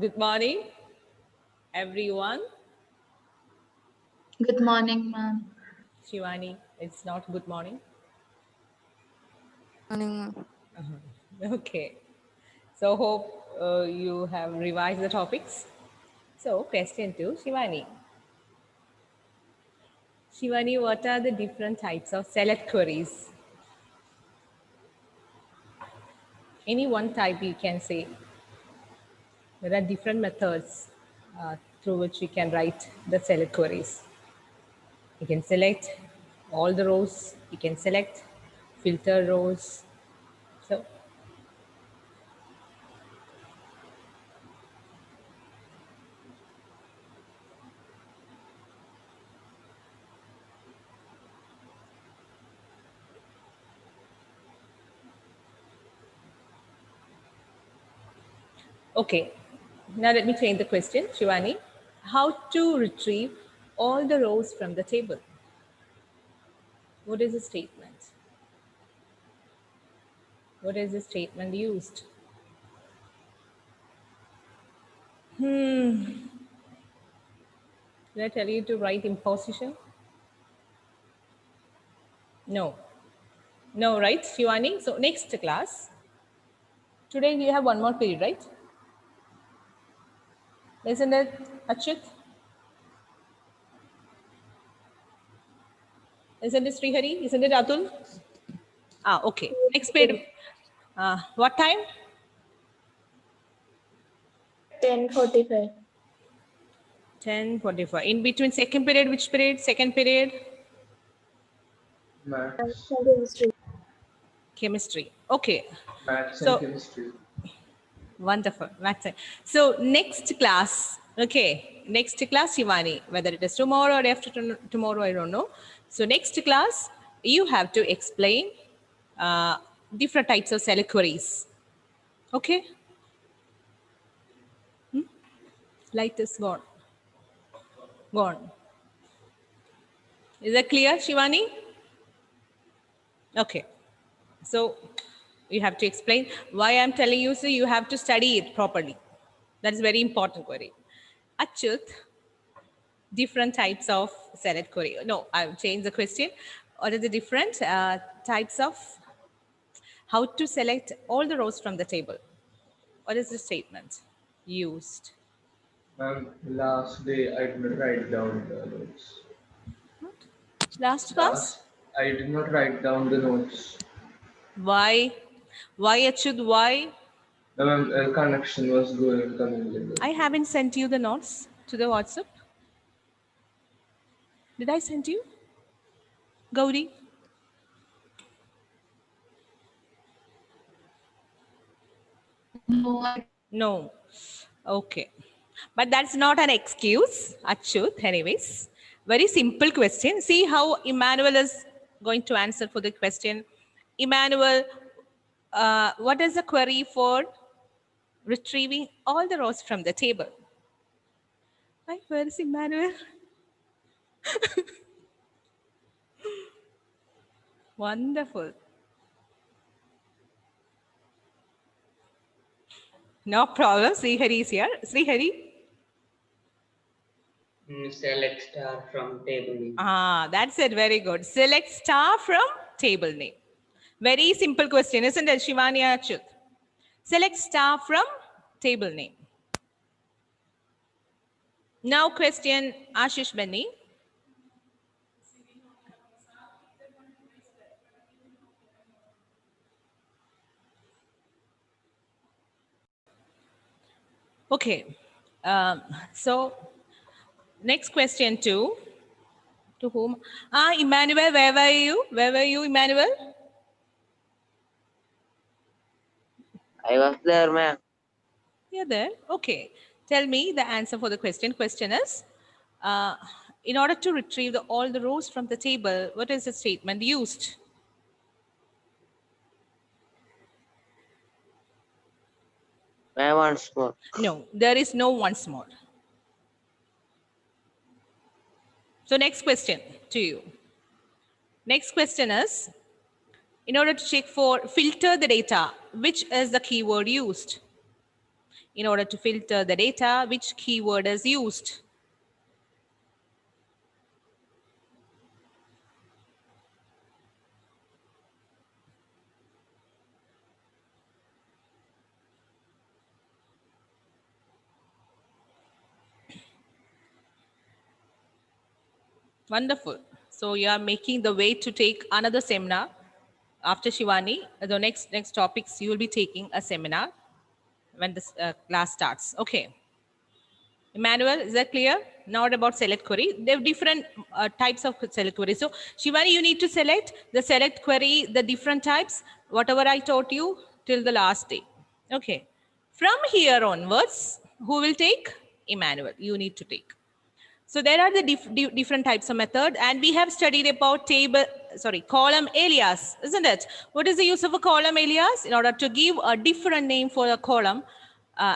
Good morning, everyone. Good morning, ma'am. Shivani, it's not good morning. Morning, ma'am. Okay. So, hope you have revised the topics. So, question two, Shivani. Shivani, what are the different types of select queries? Any one type you can say. There are different methods through which you can write the select queries. You can select all the rows, you can select filter rows. So, okay, now let me change the question, Shivani. How to retrieve all the rows from the table? What is the statement? What is the statement used? Did I tell you to write imposition? No. No, right, Shivani? So next class, today we have one more period, right? Isn't it, Achyut? Isn't it Srihari? Isn't it Atul? Ah, okay. Next period. What time? 10:45. 10:45. In between second period, which period? Second period? Maths, Chemistry. Chemistry. Okay. maths and So chemistry. wonderful. That's it. So next class, okay. Next class, Shivani, whether it is tomorrow or after tomorrow, I don't know. So next class, you have to explain uh, different types of select queries. Okay. Light is gone. Gone. Is that clear, Shivani? Okay. So you have to explain why I'm telling you. So you have to study it properly. That is very important query. Achyut, different types of select query. No, I've changed the question. What are the different types of how to select all the rows from the table? What is the statement used? Ma'am, last day I did not write down the notes. Last class? Last, I did not write down the notes. Why? Why, Achyut? Why? No, ma'am, connection was going and coming like I that. haven't sent you the notes to the WhatsApp. Did I send you? Gauri? No, No. Okay. But that's not an excuse, Achyut, anyways. Very simple question. See how Emmanuel is going to answer for the question. Emmanuel, what is the query for retrieving all the rows from the table? Right, where is Emmanuel? Wonderful. No problem. Srihari is here. Srihari? Select star from table name. Ah, that's it. Very good. Select star from table name. Very simple question, isn't it, Shivani Achyut? Select star from table name. Now question Ashish Benny. Okay. So next question to whom? Emmanuel, where were you? Where were you, Emmanuel? I was there, ma'am. You're there. Okay. Tell me the answer for the question. Question is, uh, in order to retrieve all the rows from the table, what is the statement used? Ma'am, once more. No, there is no once more. So next question to you. Next question is, in order to check for filter the data, which is the keyword used? in order to filter the data, which keyword is used? Wonderful. So you are making the way to take another seminar after Shivani. The next topics you will be taking a seminar when this class starts. Okay. Emmanuel, is that clear? Not about select query. There are different types of select query. So Shivani, you need to select the select query, the different types, whatever I taught you till the last day. Okay. From here onwards, who will take? Emmanuel, you need to take. So there are the different types of method, and we have studied about column alias, isn't it? What is the use of a column alias? In order to give a different name for a column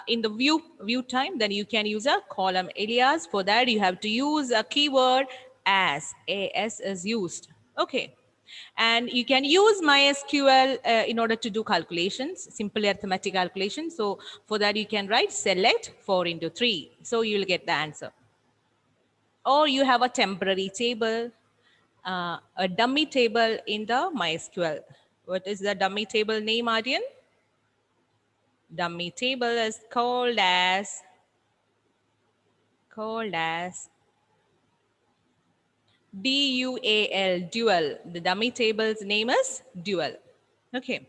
in the view time, then you can use a column alias. For that, you have to use a keyword as is used. Okay. And you can use MySQL in order to do calculations, simple arithmetic calculations. So for that, you can write select 4 into 3. So you will get the answer. Or you have a temporary table, a dummy table in the MySQL. What is the dummy table name, Aryan? Dummy table is called as DUAL, dual. The dummy table's name is dual. Okay,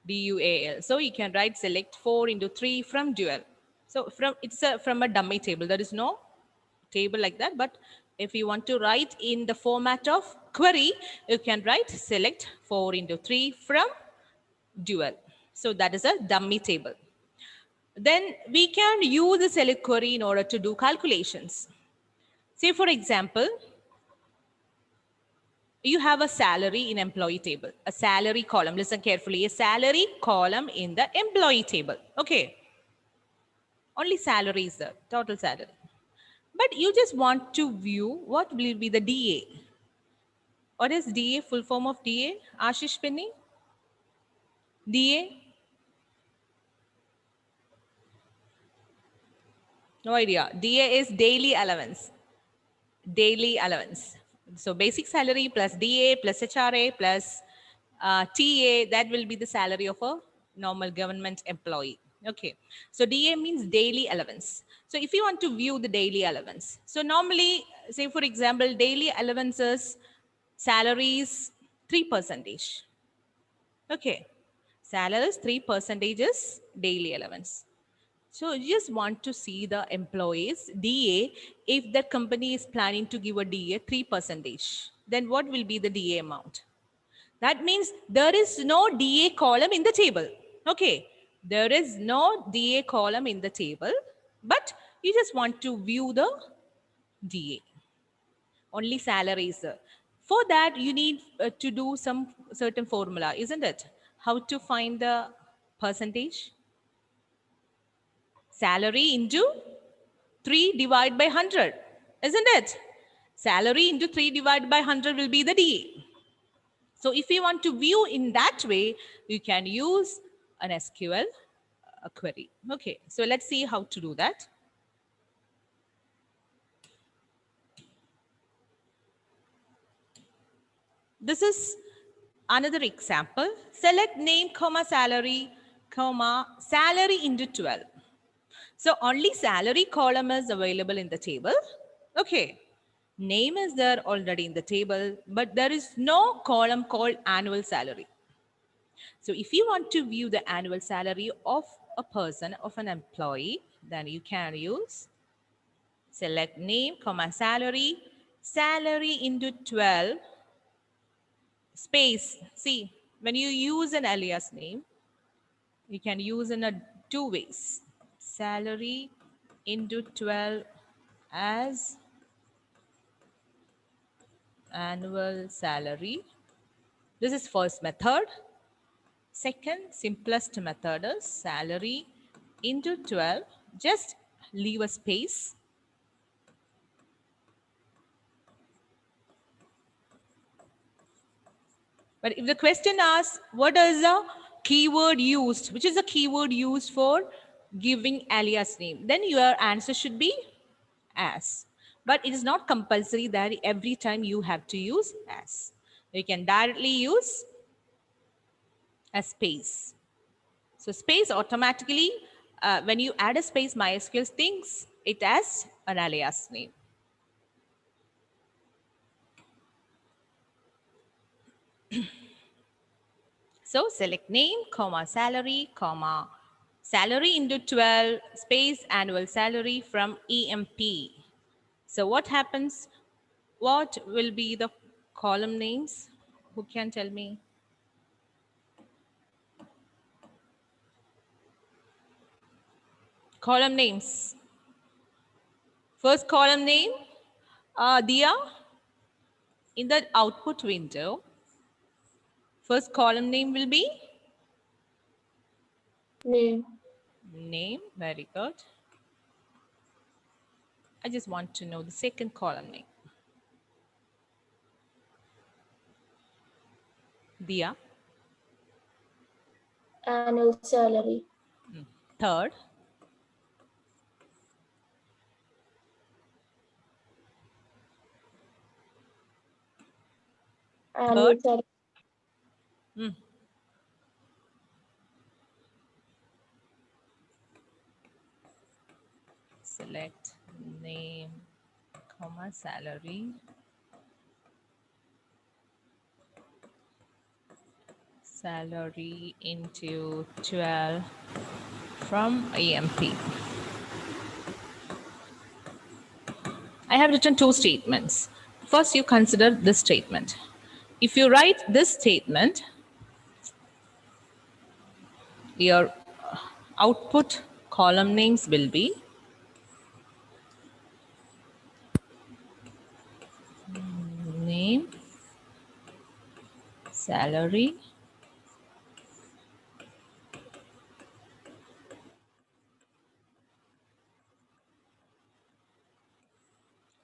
DUAL. So you can write select 4 into 3 from dual. So from a dummy table. There is no table like that, but if you want to write in the format of query, you can write select 4 into 3 from dual. So that is a dummy table. Then we can use the select query in order to do calculations. Say for example, you have a salary in employee table, a salary column. Listen carefully, a salary column in the employee table. Okay. Only salary is the total salary. But you just want to view what will be the DA. What is DA, full form of DA? Ashish Penny? DA? No idea. DA is daily allowance. Daily allowance. So basic salary plus DA plus HRA plus TA, that will be the salary of a normal government employee. Okay. So DA means daily allowance. So if you want to view the daily allowance, so normally, say for example, daily allowances, salaries 3%. Okay. Salaries 3% is daily allowance. So you just want to see the employees DA. If the company is planning to give a DA 3%, then what will be the DA amount? That means there is no DA column in the table. Okay, there is no DA column in the table, but you just want to view the DA. Only salaries. For that, you need to do some certain formula, isn't it? How to find the percentage? Salary into 3 divided by 100, isn't it? Salary into 3 divided by 100 will be the DA. So if you want to view in that way, you can use an SQL query. Okay, so let's see how to do that. This is another example. Select name, comma, salary, comma, salary into 12. So only salary column is available in the table. Okay. Name is there already in the table, but there is no column called annual salary. So if you want to view the annual salary of a person, of an employee, then you can use select name, comma, salary, salary into 12, space. See, when you use an alias name, you can use in two ways. Salary into 12 as annual salary. This is first method. Second, simplest method is salary into 12. Just leave a space. But if the question asks, what is the keyword used? Which is the keyword used for giving alias name, then your answer should be as. But it is not compulsory that every time you have to use as. You can directly use a space. So space automatically, when you add a space, MySQL thinks it as an alias name. So select name, comma, salary, comma, salary into 12, space, annual salary from EMP. So what happens? What will be the column names? Who can tell me? Column names. First column name, Dia, in the output window, first column name will be Name. name. Very good. I just want to know the second column name. Dia. Annual salary. Third. Annual Third. salary. Select name, comma, salary. Salary into 12 from EMP. I have written two statements. First, you consider this statement. If you write this statement, your output column names will be name, salary,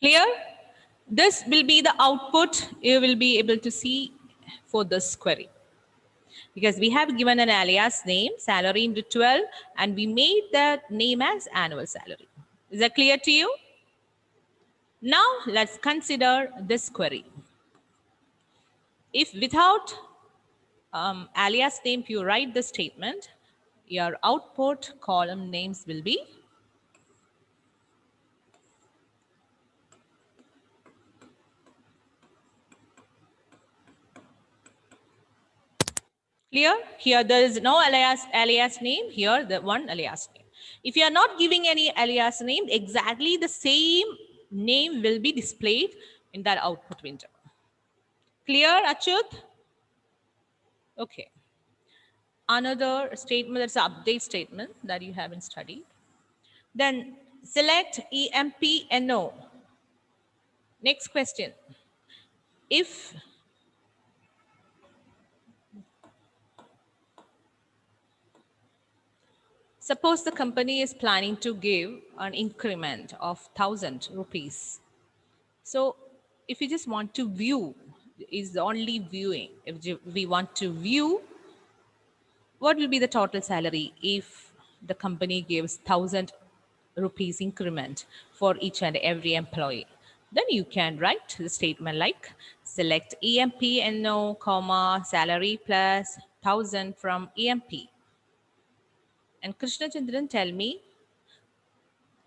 clear? This will be the output you will be able to see for this query. Because we have given an alias name, salary into 12, and we made that name as annual salary. Is that clear to you? Now let's consider this query. If without alias name you write the statement, your output column names will be clear. Here there is no alias name, here the one alias name. If you are not giving any alias name, exactly the same name will be displayed in that output window. Clear, Achyut? Okay. Another statement, that's an update statement that you haven't studied. Then select EMP-NO. Next question. If suppose the company is planning to give an increment of 1,000 rupees. So if you just want to view, is only viewing. If we want to view, what will be the total salary if the company gives 1,000 rupees increment for each and every employee? Then you can write the statement like select EMP-NO, comma, salary plus 1,000 from EMP. And Krishna Chandran, tell me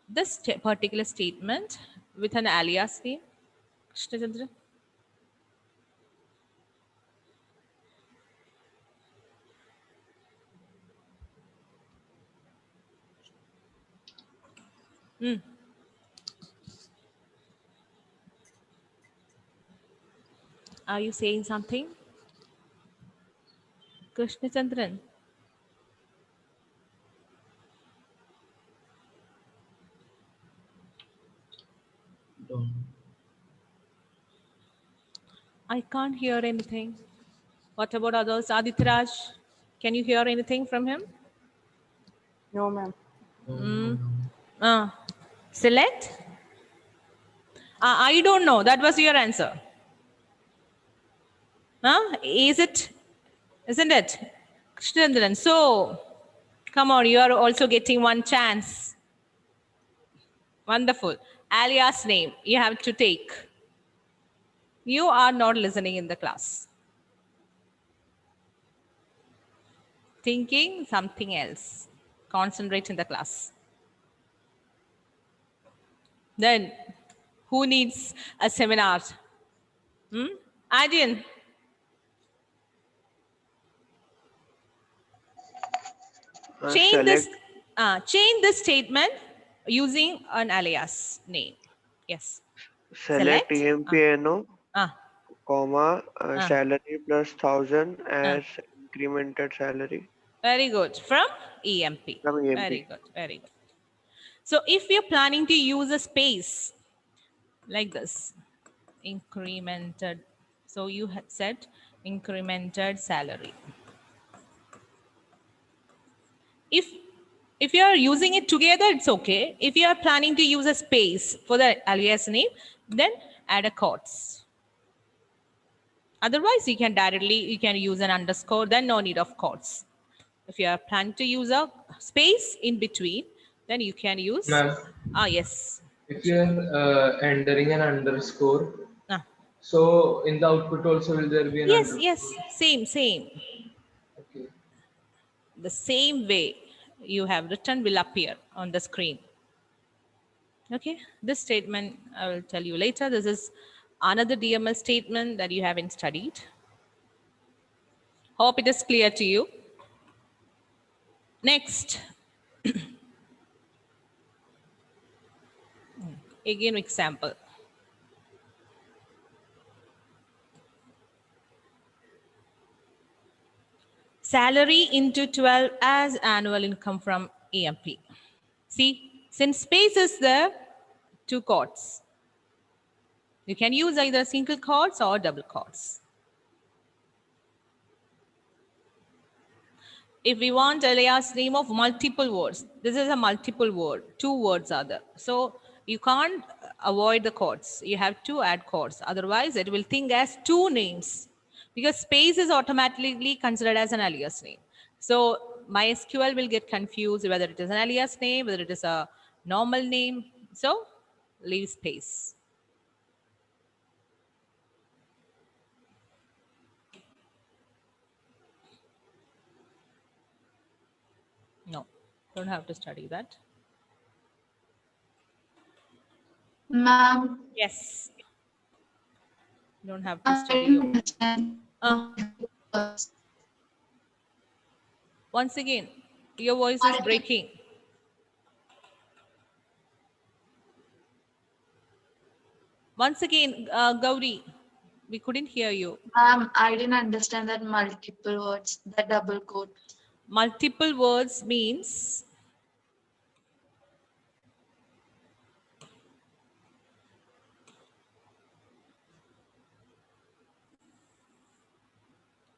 this particular statement with an alias name. Krishna Chandran. Are you saying something? Krishna Chandran. I can't hear anything. What about others? Aditraj, can you hear anything from him? No, ma'am. Select? I don't know. That was your answer. Is it? Isn't it? Krishnendran. So, Come on, you are also getting one chance. Wonderful. Alias name, you have to take. You are not listening in the class. Thinking something else. Concentrate in the class. Then, who needs a seminar? Adrian, Select change this statement using an alias name. Yes. select EMPNO, Ah, comma, Ah. salary plus 1,000 Ah. as incremented salary very good. From EMP. from EMP. Very good. Very good. So if you're planning to use a space like this, incremented. So you had said incremented salary. If you are using it together, it's okay. If you are planning to use a space for the alias name, then add a quotes. Otherwise, you can use an underscore, then no need of quotes. If you are planning to use a space in between, then you can use, Ma'am, yes. if you are entering an underscore, Ah. so in the output also will there be an Yes, underscore? same. Okay. The same way you have written will appear on the screen. Okay, this statement I will tell you later. This is another DML statement that you haven't studied. Hope it is clear to you. Next, again example. Salary into 12 as annual income from EMP. See, since space is there, two quotes. You can use either single quotes or double quotes. If we want alias name of multiple words, this is a multiple word, two words are there. So you can't avoid the quotes. You have to add quotes. Otherwise, it will think as two names because space is automatically considered as an alias name. So MySQL will get confused whether it is an alias name, whether it is a normal name. So leave space. No, don't have to study that. Ma'am, Yes, don't have to I study. didn't understand. Once again, your voice is breaking. Once again, Gauri, we couldn't hear you. Ma'am, I didn't understand that multiple words, the double quote. Multiple words means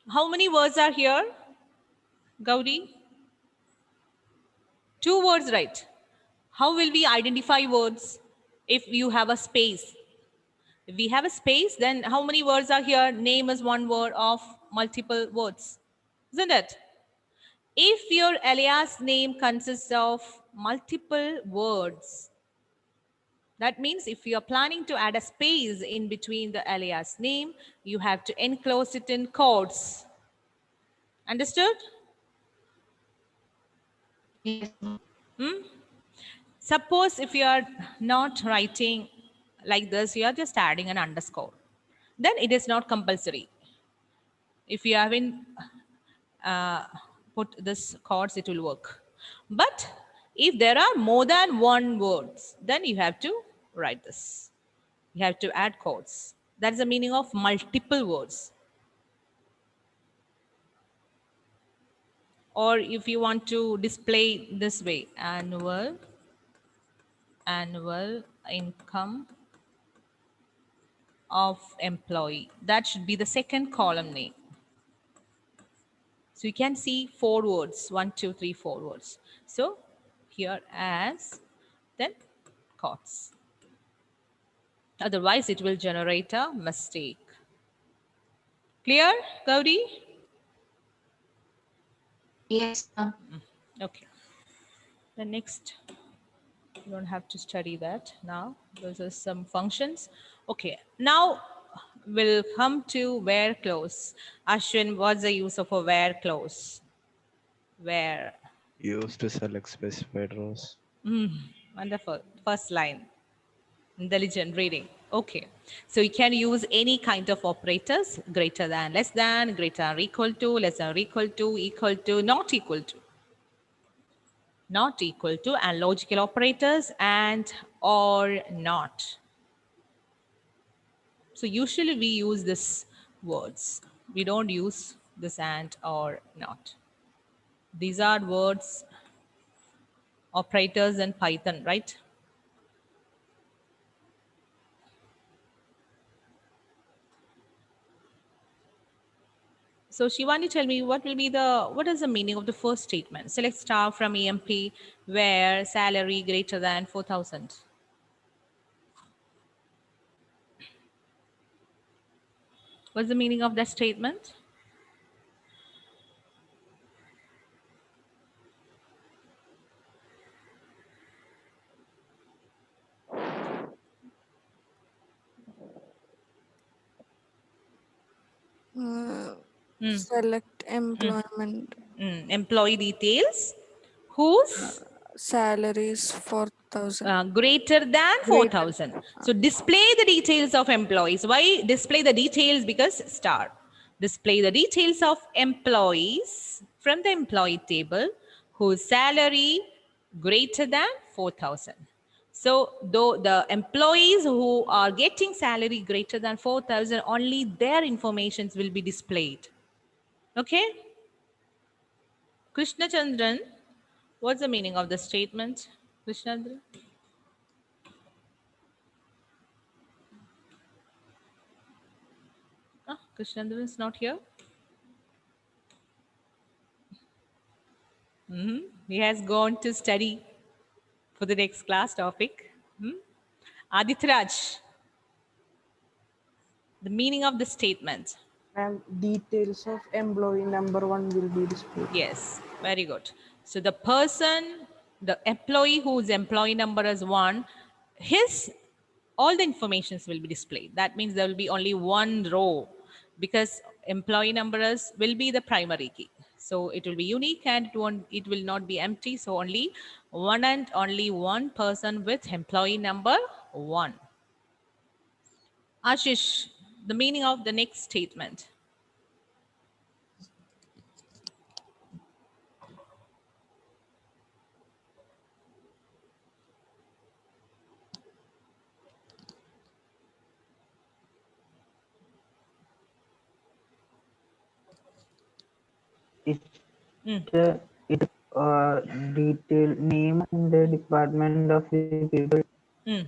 how many words are here, Gauri? Two words, right? How will we identify words if you have a space? If we have a space, then how many words are here? Name is one word of multiple words, isn't it? If your alias name consists of multiple words, that means if you are planning to add a space in between the alias name, you have to enclose it in quotes. Understood? Yes, ma'am. Suppose if you are not writing like this, you are just adding an underscore. Then it is not compulsory. If you haven't put this quotes, it will work. But if there are more than one words, then you have to write this. You have to add quotes. That's the meaning of multiple words. Or if you want to display this way, annual income of employee. That should be the second column name. So you can see 4 words, 1, 2, 3, 4 words. So here as, then quotes. Otherwise, it will generate a mistake. Clear, Gauri? Yes, ma'am. Okay. The next, you don't have to study that now. Those are some functions. Okay. Now we'll come to where clause. Ashwin, what's the use of a where clause? Where? Used to select specified rows. Wonderful. First line. Intelligent reading. Okay. So you can use any kind of operators, greater than, less than, greater than or equal to, less than or equal to, not equal to. Not equal to, and logical operators, and or not. So usually we use this words. We don't use this and or not. These are words, operators in Python, right? So Shivani, tell me what is the meaning of the first statement? Select star from EMP where salary greater than 4,000. What's the meaning of that statement? Select employment. Employee details whose Salaries 4,000. greater than Greater. 4,000. So display the details of employees. Why display the details? Because star. Display the details of employees from the employee table whose salary greater than 4,000. So though the employees who are getting salary greater than 4,000, only their informations will be displayed. Okay? Krishna Chandran, what's the meaning of the statement? Krishna Chandran? Ah, Krishnandran is not here. He has gone to study for the next class topic. Aditraj, the meaning of the statement. And details of employee number 1 will be displayed. Yes, very good. So the person, the employee whose employee number is 1, all the informations will be displayed. That means there will be only one row because employee numbers will be the primary key. So it will be unique and it will not be empty. So only one person with employee number 1. Ashish, the meaning of the next statement. Detail name and the department of the people Mm.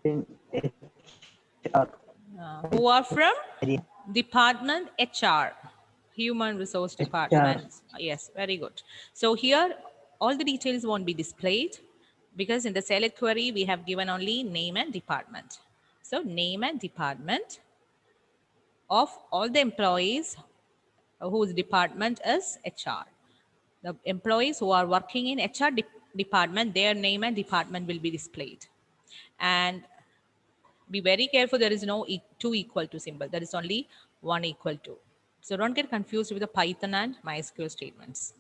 in HR. Who are from department HR, human resource department. Yes, very good. So here all the details won't be displayed because in the select query we have given only name and department. So name and department of all the employees whose department is HR. The employees who are working in HR department, their name and department will be displayed. And be very careful, there is no two equal to symbol. There is only one equal to. So don't get confused with the Python and MySQL statements.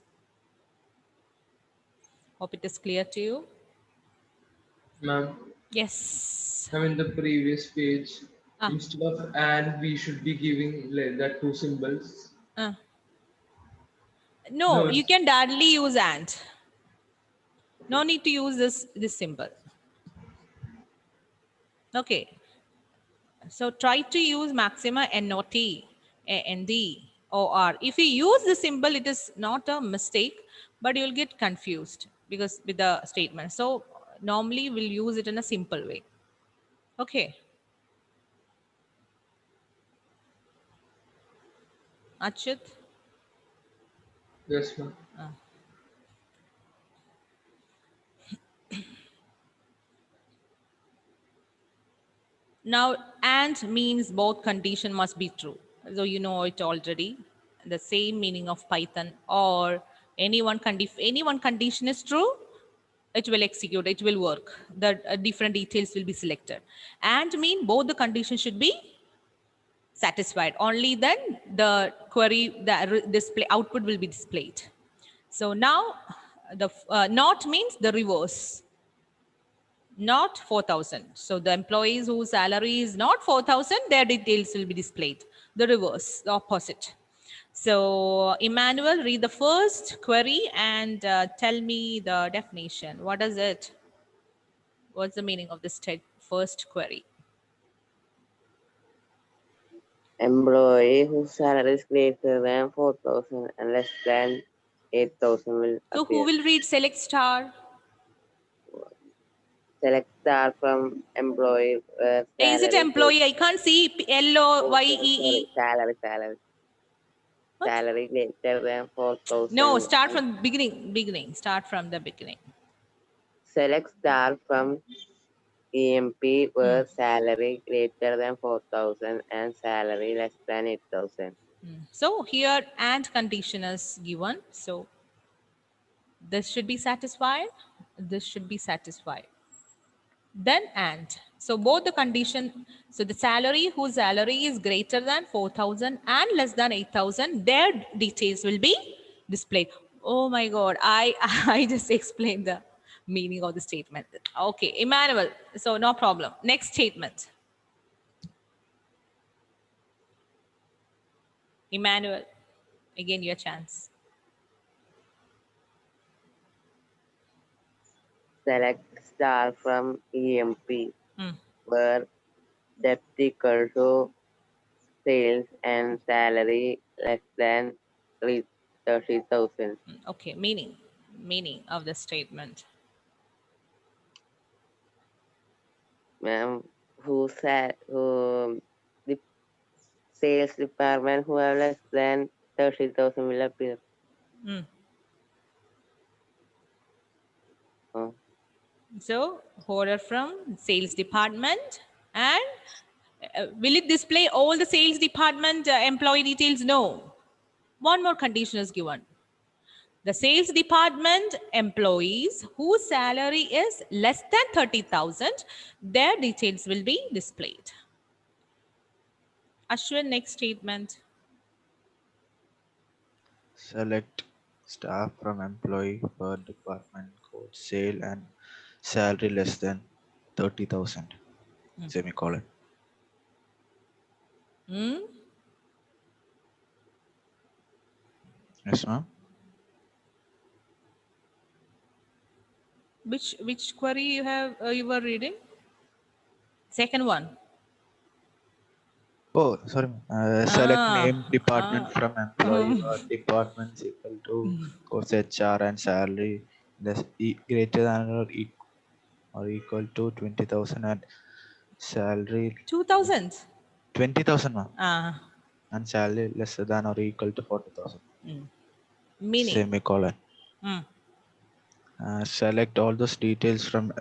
Hope it is clear to you. Ma'am, Yes. I mean the previous page, Ah. instead of and we should be giving like that 2 symbols. No, you it's- can directly use and. No need to use this symbol. Okay. So try to use maxima NOT, ND, OR. If you use the symbol, it is not a mistake, but you'll get confused because with the statement. So normally we'll use it in a simple way. Okay. Achut? Yes, ma'am. Now, and means both condition must be true. So you know it already. the same meaning of Python, or any one condition is true, it will execute, it will work. The different details will be selected. And mean both the conditions should be satisfied. Only then the query, the display output will be displayed. So now the not means the reverse. Not 4,000. So the employees whose salary is not 4,000, their details will be displayed. The reverse, the opposite. So Emmanuel, read the first query and tell me the definition. What is it? What's the meaning of this first query? Employee whose salary is greater than 4,000 and less than 8,000 will So who appear. will read select star? Select star from employee where Is it salary employee? I can't see L-O-Y-E-E. salary What? salary greater than 4,000. No, start from the beginning. Start from the beginning. Select star from EMP where salary greater than 4,000 and salary less than 8,000. So here and condition is given. So this should be satisfied. This should be satisfied. Then and. So both the condition, so the salary whose salary is greater than 4,000 and less than 8,000, their details will be displayed. Oh my God, I just explained the meaning of the statement. Okay, Emmanuel, so no problem. Next statement. Emmanuel, again your chance. Select star from EMP Hmm. where debt equal to sales and salary less than 30,000. Okay, meaning of the statement. Ma'am, who the sales department who have less than 30,000 will appear. Hmm. Oh. So order from sales department, and will it display all the sales department employee details? No. One more condition is given. The sales department employees whose salary is less than 30,000, their details will be displayed. Ashwin, next statement. Select staff from employee per department code sale and salary less than 30,000. Semicolon. Hmm? Yes, ma'am. Which query you were reading? Second one. Oh, sorry, ma'am. Select name department from employee or departments equal to course HR and salary less greater than or equal to 20,000 and salary 2,000. 20,000, ma'am. And salary less than or equal to 40,000. Meaning. Semicolon. Select all those details from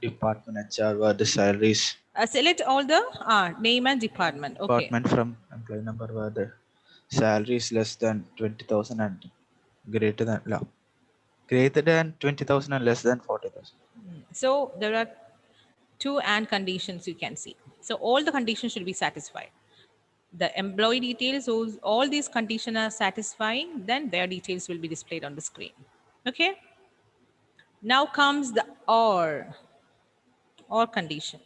department HR where the salaries. Select all the name and department. Okay. Department from employee number where the salary is less than 20,000 and greater than 20,000 and less than 40,000. So there are two and conditions you can see. So all the conditions should be satisfied. The employee details, all these conditions are satisfying, then their details will be displayed on the screen. Okay. Now comes the or condition.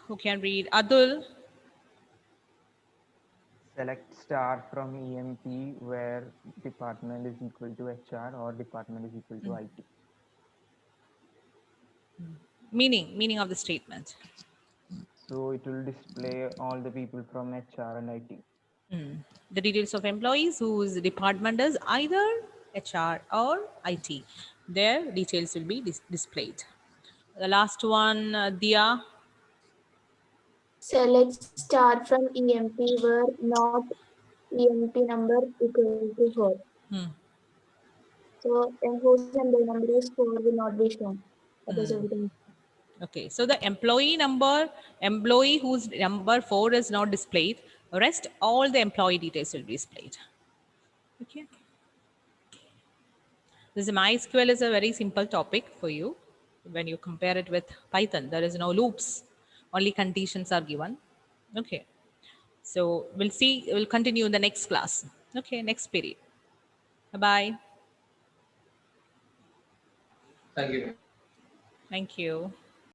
Who can read? Adul. Select star from EMP where department is equal to HR or department is equal to IT. Meaning of the statement. So it will display all the people from HR and IT. The details of employees whose department is either HR or IT. Their details will be displayed. The last one, Dia. Select star from EMP where not EMP number equal to 4. So whose employee number is 4 will not be shown. That is everything. Okay, so the employee whose number 4 is not displayed, rest all the employee details will be displayed. Okay. This MySQL is a very simple topic for you. When you compare it with Python, there is no loops, only conditions are given. Okay. So we'll continue in the next class. Okay, next period. Bye-bye. Thank you. Thank you.